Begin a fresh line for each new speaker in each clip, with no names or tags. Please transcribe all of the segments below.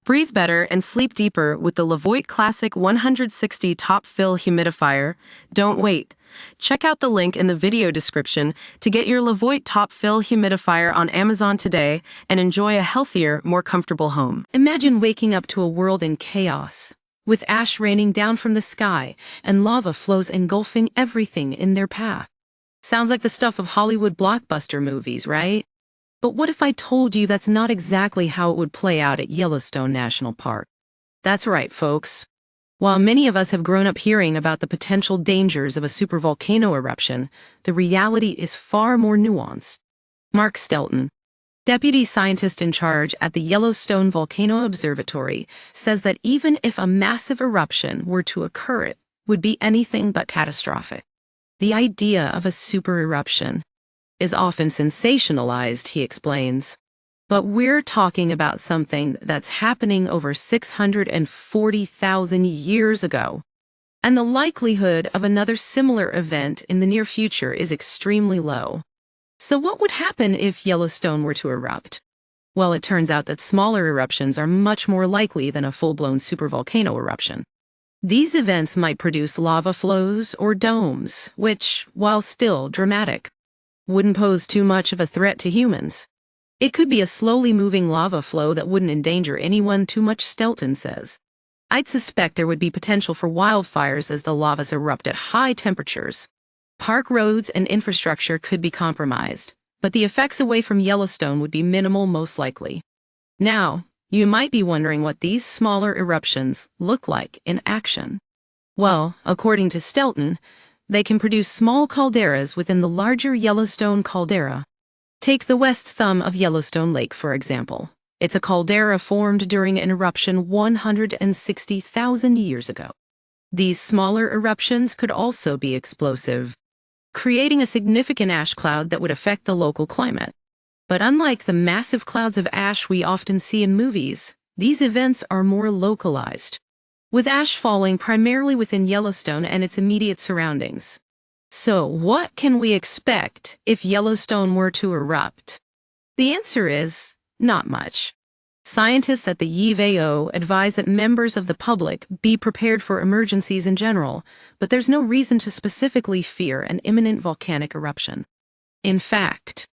Breathe better and sleep deeper with the Levoit Classic 160 Top Fill Humidifier. Don't wait. Check out the link in the video description to get your Levoit Top Fill Humidifier on Amazon today and enjoy a healthier, more comfortable home.
Imagine waking up to a world in chaos, with ash raining down from the sky and lava flows engulfing everything in their path. Sounds like the stuff of Hollywood blockbuster movies, right? But what if I told you that's not exactly how it would play out at Yellowstone National Park? That's right, folks. While many of us have grown up hearing about the potential dangers of a supervolcano eruption, the reality is far more nuanced. Mark Stelton, deputy scientist in charge at the Yellowstone Volcano Observatory, says that even if a massive eruption were to occur, it would be anything but catastrophic. The idea of a super eruption is often sensationalized, he explains. But we're talking about something that's happening over 640,000 years ago. And the likelihood of another similar event in the near future is extremely low. So what would happen if Yellowstone were to erupt? Well, it turns out that smaller eruptions are much more likely than a full-blown supervolcano eruption. These events might produce lava flows or domes, which, while still dramatic, wouldn't pose too much of a threat to humans. It could be a slowly moving lava flow that wouldn't endanger anyone too much, Stelton says. I'd suspect there would be potential for wildfires as the lavas erupt at high temperatures. Park roads and infrastructure could be compromised, but the effects away from Yellowstone would be minimal most likely. Now, you might be wondering what these smaller eruptions look like in action. Well, according to Stelton, they can produce small calderas within the larger Yellowstone caldera. Take the west thumb of Yellowstone Lake, for example. It's a caldera formed during an eruption 160,000 years ago. These smaller eruptions could also be explosive, creating a significant ash cloud that would affect the local climate. But unlike the massive clouds of ash we often see in movies, these events are more localized, with ash falling primarily within Yellowstone and its immediate surroundings. So, what can we expect if Yellowstone were to erupt? The answer is not much. Scientists at the YVAO advise that members of the public be prepared for emergencies in general, but there's no reason to specifically fear an imminent volcanic eruption. In fact,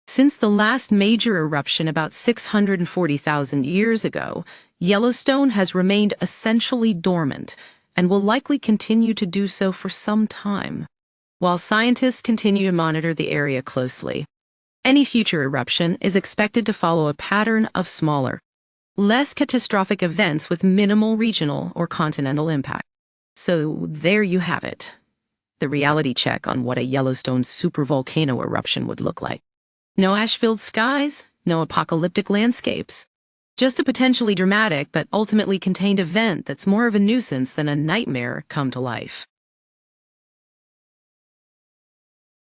since the last major eruption about 640,000 years ago, Yellowstone has remained essentially dormant and will likely continue to do so for some time, while scientists continue to monitor the area closely. Any future eruption is expected to follow a pattern of smaller, less catastrophic events with minimal regional or continental impact. So there you have it, the reality check on what a Yellowstone supervolcano eruption would look like. No ash-filled skies, no apocalyptic landscapes. Just a potentially dramatic but ultimately contained event that's more of a nuisance than a nightmare come to life.